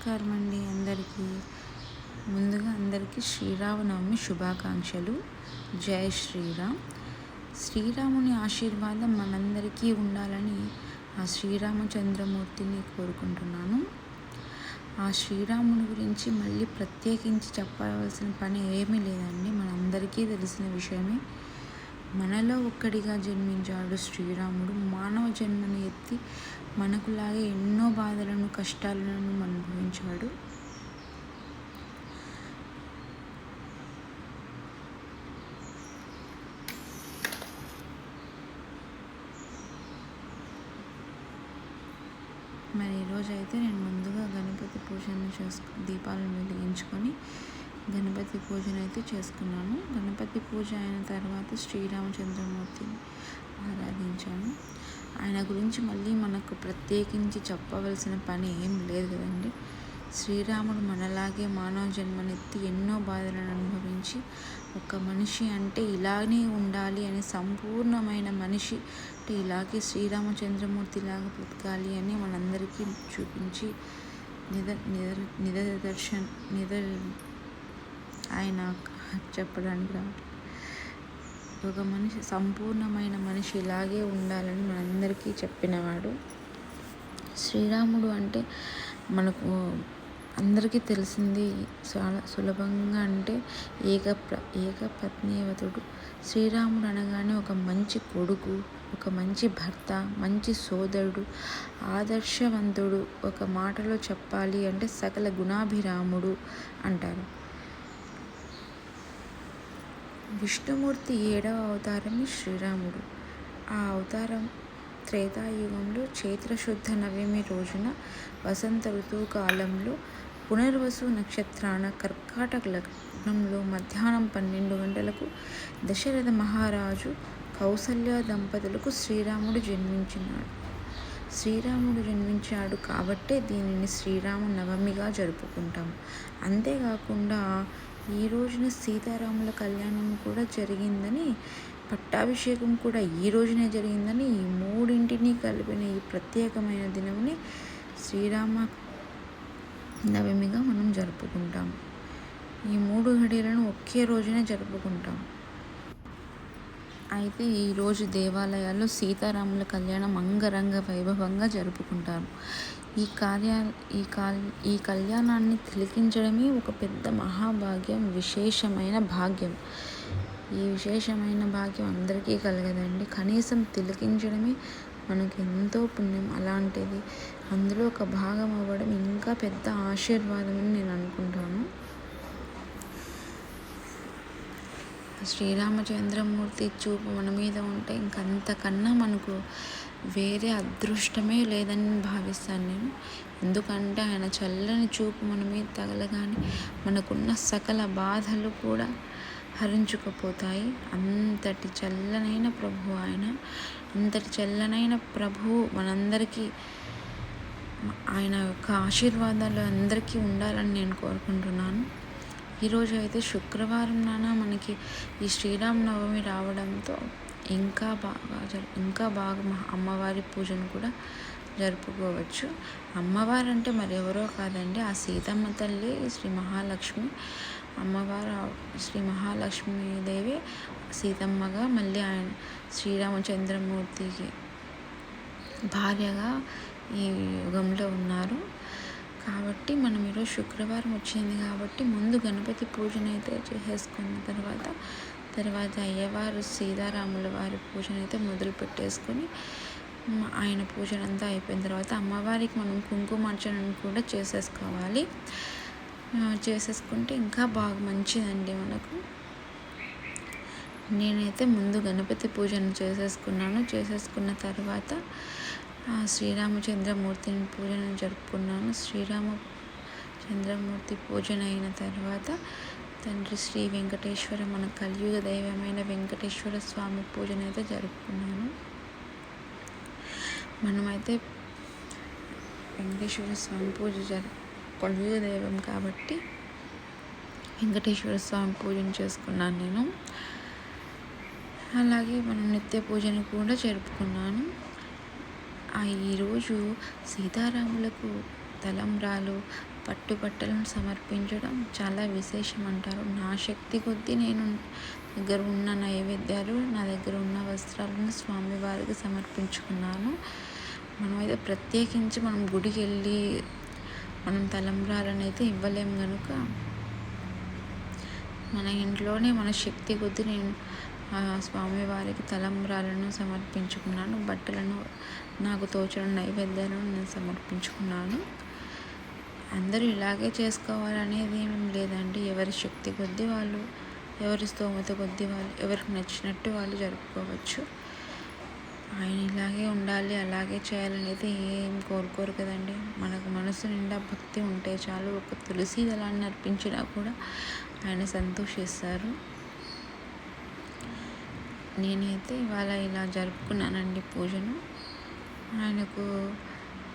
నమస్కారం అండి అందరికీ. ముందుగా అందరికీ శ్రీరామనవమి శుభాకాంక్షలు. జై శ్రీరామ్. శ్రీరాముని ఆశీర్వాదం మనందరికీ ఉండాలని ఆ శ్రీరామచంద్రమూర్తిని కోరుకుంటున్నాను. ఆ శ్రీరాముని గురించి మళ్ళీ ప్రత్యేకించి చెప్పవలసిన పని ఏమీ లేదండి, మనందరికీ తెలిసిన విషయమే. మనలో ఒక్కడిగా జన్మించాడు శ్రీరాముడు. మానవ జన్మను ఎత్తి మనకులాగే ఎన్నో బాధలను కష్టాలను అనుభవించాడు. మరి ఈరోజు అయితే నేను ముందుగా గణపతి పూజను దీపాలను వెలిగించుకొని గణపతి పూజను అయితే చేసుకున్నాను. గణపతి పూజ అయిన తర్వాత శ్రీరామచంద్రమూర్తిని ఆరాధించాను. ఆయన గురించి మళ్ళీ మనకు ప్రత్యేకించి చెప్పవలసిన పని ఏం లేదు కదండి. శ్రీరాముడు మనలాగే మానవ జన్మనెత్తి ఎన్నో బాధలను అనుభవించి ఒక మనిషి అంటే ఇలానే ఉండాలి అని, సంపూర్ణమైన మనిషి అంటే ఇలాగే శ్రీరామచంద్రమూర్తిలాగా బ్రతకాలి అని మనందరికీ చూపించి ఆయన చెప్పడానికి రావట్లేదు. ఒక మనిషి సంపూర్ణమైన మనిషి ఇలాగే ఉండాలని మనందరికీ చెప్పినవాడు శ్రీరాముడు. అంటే మనకు అందరికీ తెలిసింది చాలా సులభంగా, అంటే ఏకపత్నీవతుడు. శ్రీరాముడు అనగానే ఒక మంచి కొడుకు, ఒక మంచి భర్త, మంచి సోదరుడు, ఆదర్శవంతుడు. ఒక మాటలో చెప్పాలి అంటే సకల గుణాభిరాముడు అంటారు. విష్ణుమూర్తి 7వ అవతారమే శ్రీరాముడు. ఆ అవతారం త్రేతాయుగంలో చైత్రశుద్ధ నవమి రోజున వసంత ఋతువు కాలంలో పునర్వసు నక్షత్రాన కర్కాటక లగ్నంలో మధ్యాహ్నం 12 గంటలకు దశరథ మహారాజు కౌసల్య దంపతులకు శ్రీరాముడు జన్మించాడు కాబట్టే దీనిని శ్రీరామ నవమిగా జరుపుకుంటాము. అంతేకాకుండా ఈ రోజున సీతారాముల కళ్యాణం కూడా జరిగిందని, పట్టాభిషేకం కూడా ఈ రోజునే జరిగిందని, ఈ మూడింటిని కలిపిన ఈ ప్రత్యేకమైన దినముని శ్రీరామ నవమిగా మనం జరుపుకుంటాం. ఈ 3 ఘడియలను ఒకే రోజునే జరుపుకుంటాం. అయితే ఈరోజు దేవాలయాల్లో సీతారాముల కళ్యాణం అంగరంగ వైభవంగా జరుపుకుంటారు. ఈ కళ్యాణాన్ని తిలకించడమే ఒక పెద్ద మహాభాగ్యం, విశేషమైన భాగ్యం. ఈ విశేషమైన భాగ్యం అందరికీ కలగదండి. కనీసం తిలకించడమే మనకు ఎంతో పుణ్యం. అలాంటిది అందులో ఒక భాగం అవ్వడం ఇంకా పెద్ద ఆశీర్వాదం అని నేను అనుకుంటాను. శ్రీరామచంద్రమూర్తి చూపు మన మీద ఉంటే ఇంకంతకన్నా మనకు వేరే అదృష్టమే లేదని భావిస్తాను నేను. ఎందుకంటే ఆయన చల్లని చూపు మన మీద తగలగానే మనకున్న సకల బాధలు కూడా హరించుకుపోతాయి. అంతటి చల్లనైన ప్రభు ఆయన. అంతటి చల్లనైన ప్రభువు మనందరికీ ఆయన యొక్క ఆశీర్వాదాలు అందరికీ ఉండాలని నేను కోరుకుంటున్నాను. ఈరోజు అయితే శుక్రవారం నాన్న మనకి ఈ శ్రీరామనవమి రావడంతో ఇంకా బాగా అమ్మవారి పూజను కూడా జరుపుకోవచ్చు. అమ్మవారు అంటే మరెవరో కాదండి, ఆ సీతమ్మ తల్లి శ్రీ మహాలక్ష్మి అమ్మవారు. శ్రీ మహాలక్ష్మీదేవి సీతమ్మగా, మళ్ళీ ఆయన శ్రీరామచంద్రమూర్తికి భార్యగా ఈ యుగంలో ఉన్నారు. కాబట్టి మనం ఈరోజు శుక్రవారం వచ్చింది కాబట్టి ముందు గణపతి పూజను అయితే చేసేసుకున్న తర్వాత అయ్యవారు సీతారాముల వారి పూజను అయితే మొదలు పెట్టేసుకొని ఆయన పూజనంతా అయిపోయిన తర్వాత అమ్మవారికి మనం కుంకుమార్చనను కూడా చేసేసుకోవాలి. చేసేసుకుంటే ఇంకా బాగా మంచిదండి మనకు. నేనైతే ముందు గణపతి పూజను చేసేసుకున్న తర్వాత శ్రీరామచంద్రమూర్తిని పూజను జరుపుకున్నాను. శ్రీరామచంద్రమూర్తి పూజన అయిన తర్వాత తండ్రి శ్రీ వెంకటేశ్వర, మన కలియుగ దైవమైన వెంకటేశ్వర స్వామి పూజను అయితే జరుపుకున్నాను. మనమైతే వెంకటేశ్వర స్వామి పూజ కలియుగ దైవం కాబట్టి వెంకటేశ్వర స్వామి పూజను చేసుకున్నాను నేను. అలాగే మనం నిత్య పూజను కూడా జరుపుకున్నాను. ఈరోజు సీతారాములకు తలంబ్రాలు, పట్టుబట్టలను సమర్పించడం చాలా విశేషం అంటారు. నా శక్తి కొద్దీ నేను దగ్గర ఉన్న నైవేద్యాలు, నా దగ్గర ఉన్న వస్త్రాలను స్వామివారికి సమర్పించుకున్నాను. మనమైతే ప్రత్యేకించి మనం గుడికి వెళ్ళి మనం తలంబ్రాలను అయితే ఇవ్వలేము కనుక మన ఇంట్లోనే మన శక్తి కొద్దీ నేను స్వామివారికి తలంబ్రాలను సమర్పించుకున్నాను. బట్టలను, నాకు తోచిన నైవేద్యాలను నేను సమర్పించుకున్నాను. అందరూ ఇలాగే చేసుకోవాలనేది ఏం లేదండి. ఎవరి శక్తి కొద్దీ వాళ్ళు, ఎవరి స్తోమత కొద్దీ వాళ్ళు, ఎవరికి నచ్చినట్టు వాళ్ళు జరుపుకోవచ్చు. ఆయన ఇలాగే ఉండాలి, అలాగే చేయాలనేది ఏం కోరుకోరు కదండి. మనకు మనసు నిండా భక్తి ఉంటే చాలు. ఒక తులసి దళాన్ని అర్పించినా కూడా ఆయన సంతోషిస్తారు. నేనైతే ఇవాళ ఇలా జరుపుకున్నానండి పూజను. ఆయనకు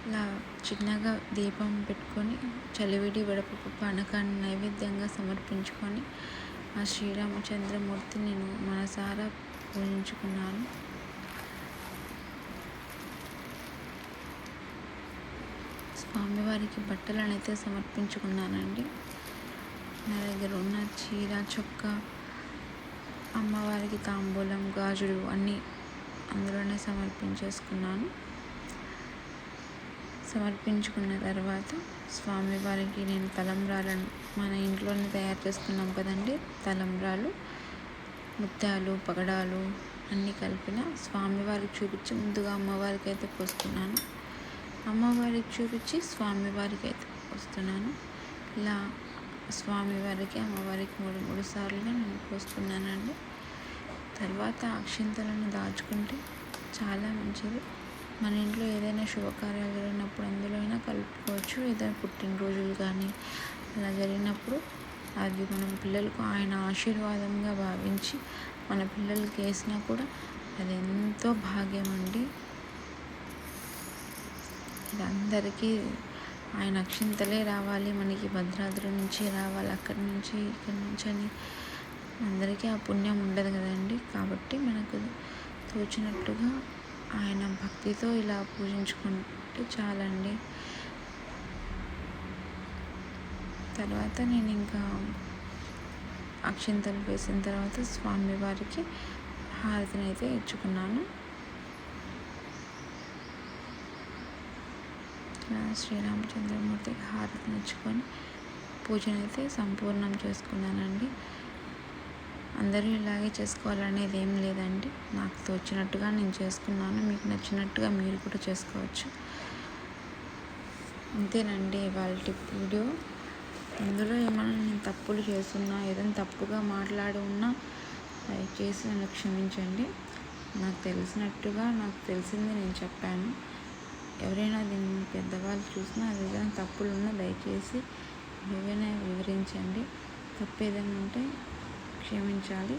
ఇలా చిన్నగా దీపం పెట్టుకొని చలివిడి వడపప్పు పానకాన్ని నైవేద్యంగా సమర్పించుకొని ఆ శ్రీరామచంద్రమూర్తిని నేను మనసారా పూజించుకున్నాను. స్వామివారికి బట్టలను అయితే సమర్పించుకున్నానండి. నా దగ్గర ఉన్న చీర, చొక్కా, అమ్మవారికి తాంబూలం, గాజులు అన్నీ అందులోనే సమర్పించేసుకున్నాను. సమర్పించుకున్న తర్వాత స్వామివారికి నేను తలంబ్రాలను, మన ఇంట్లోనే తయారు చేసుకున్నాం కదండి తలంబ్రాలు, ముత్యాలు, పగడాలు అన్నీ కలిపిన స్వామివారికి చూపించి ముందుగా అమ్మవారికి అయితే పోసుకున్నాను. అమ్మవారికి చూపించి స్వామివారికి అయితే పోస్తున్నాను. ఇలా స్వామివారికి, అమ్మవారికి 3 సార్లుగా నేను పోస్తున్నానండి. తర్వాత అక్షింతలను దాచుకుంటే చాలా మంచిది. మన ఇంట్లో ఏదైనా శుభకార్యాలు జరిగినప్పుడు అందులో అయినా కలుపుకోవచ్చు. ఏదైనా పుట్టినరోజులు కానీ అలా జరిగినప్పుడు అది మనం పిల్లలకు ఆయన ఆశీర్వాదంగా భావించి మన పిల్లలకి వేసినా కూడా అది ఎంతో భాగ్యం అండి. ఇది అందరికీ ఆయన అక్షింతలే రావాలి, మనకి భద్రాద్రి నుంచి రావాలి, అక్కడి నుంచి ఇక్కడి నుంచి అని అందరికీ ఆ పుణ్యం ఉండదు కదండి. కాబట్టి మనకు తోచినట్టుగా ఆయన భక్తితో ఇలా పూజించుకుంటే చాలండి. తర్వాత నేను ఇంకా అక్షింతలు వేసిన తర్వాత స్వామివారికి హారతిని అయితే ఇచ్చుకున్నాను. శ్రీరామచంద్రమూర్తికి హారతిని ఇచ్చుకొని పూజనైతే సంపూర్ణం చేసుకున్నానండి. అందరూ ఇలాగే చేసుకోవాలనేది ఏం లేదండి. నాకు తోచినట్టుగా నేను చేసుకున్నాను. మీకు నచ్చినట్టుగా మీరు కూడా చేసుకోవచ్చు. అంతేనండి ఇవాళ వీడియో. అందులో ఏమైనా నేను తప్పులు చేస్తున్నా, ఏదైనా తప్పుగా మాట్లాడి ఉన్నా దయచేసి నన్ను క్షమించండి. నాకు తెలిసినట్టుగా నాకు తెలిసింది నేను చెప్పాను. ఎవరైనా దీన్ని పెద్దవాళ్ళు చూసినా అది ఏదైనా తప్పులు ఉన్నా దయచేసి ఏవైనా వివరించండి. తప్పు ఏదైనా ఉంటే క్షమించాలి.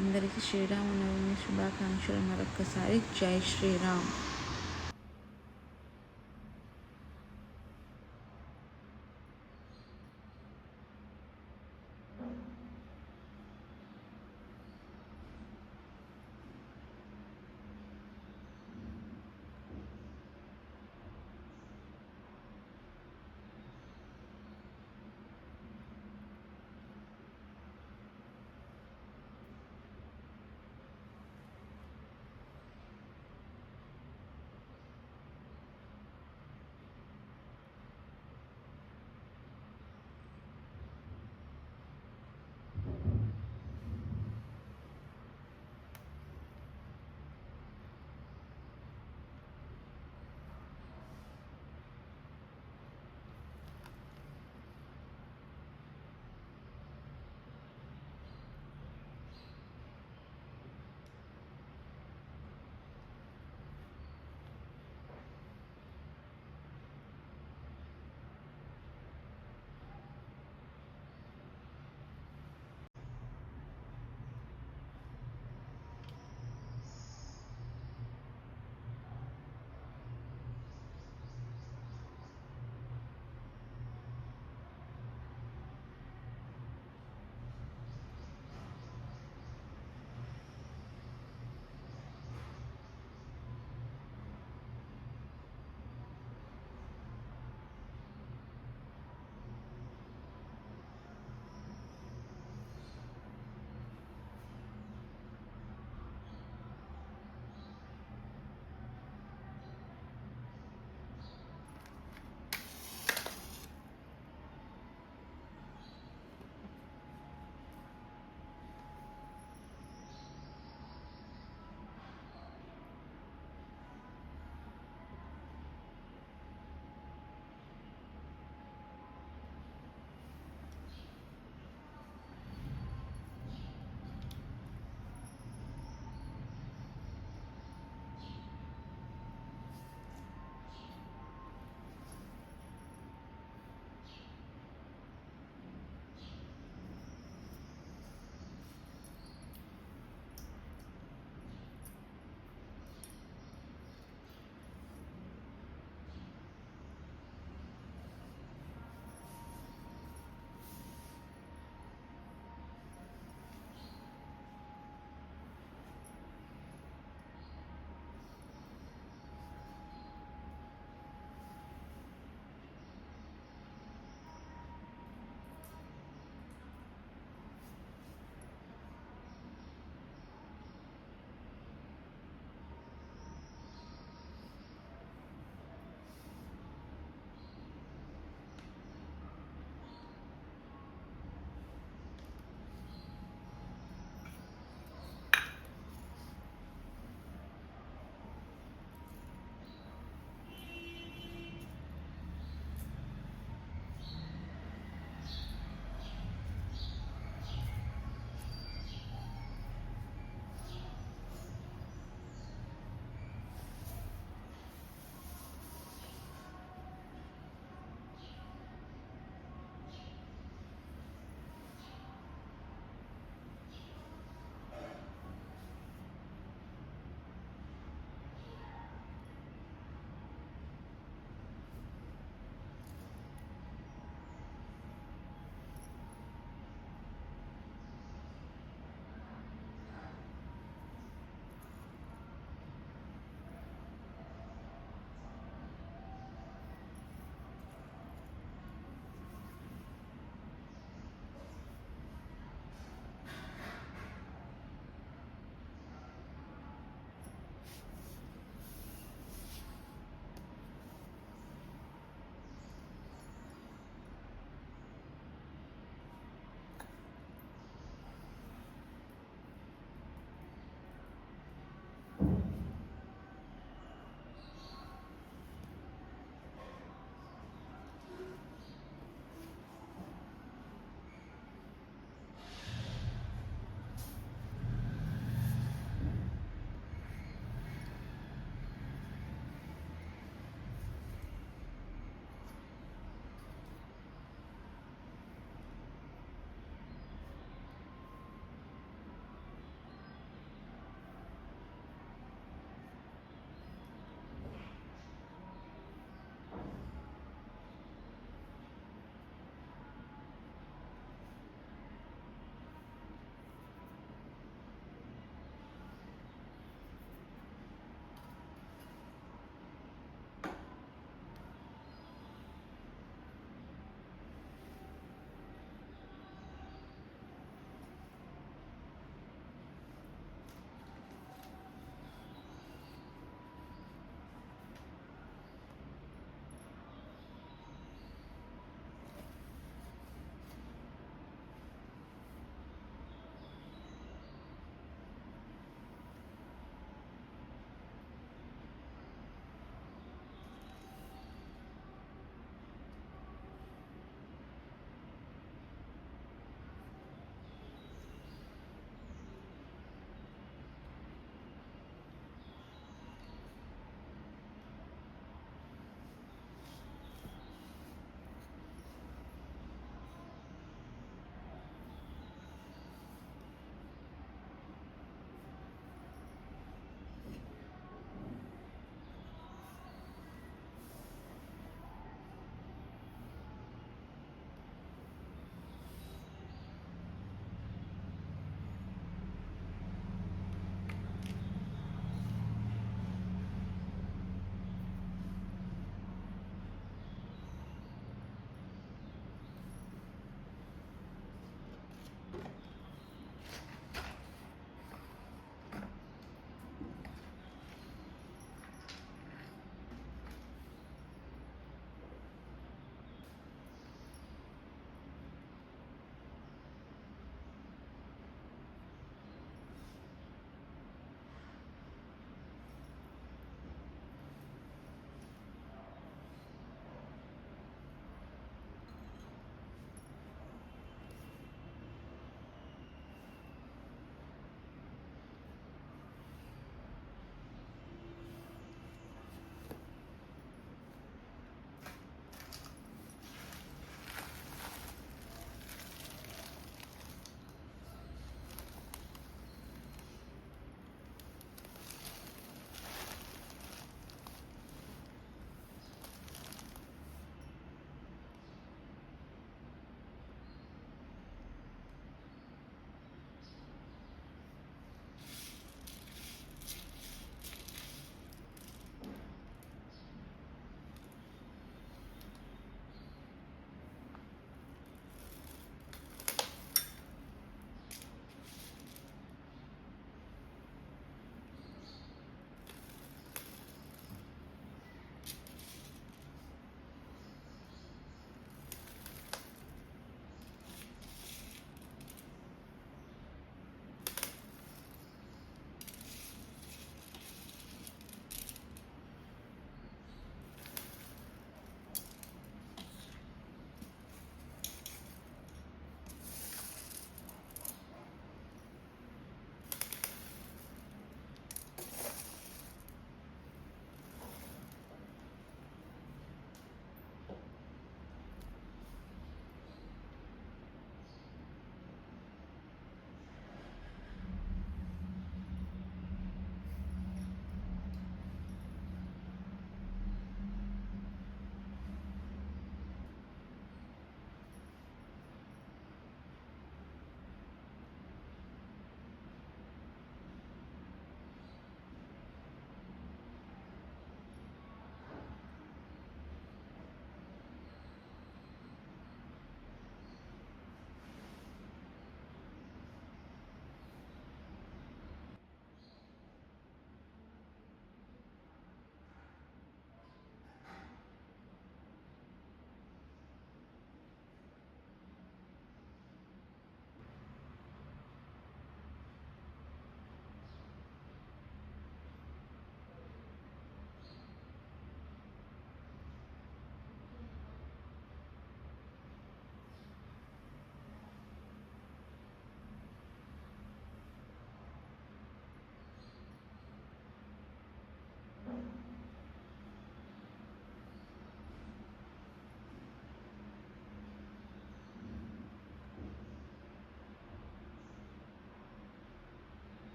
అందరికీ శ్రీరామనవమి శుభాకాంక్షలు. మరొక్కసారి జై శ్రీరామ్.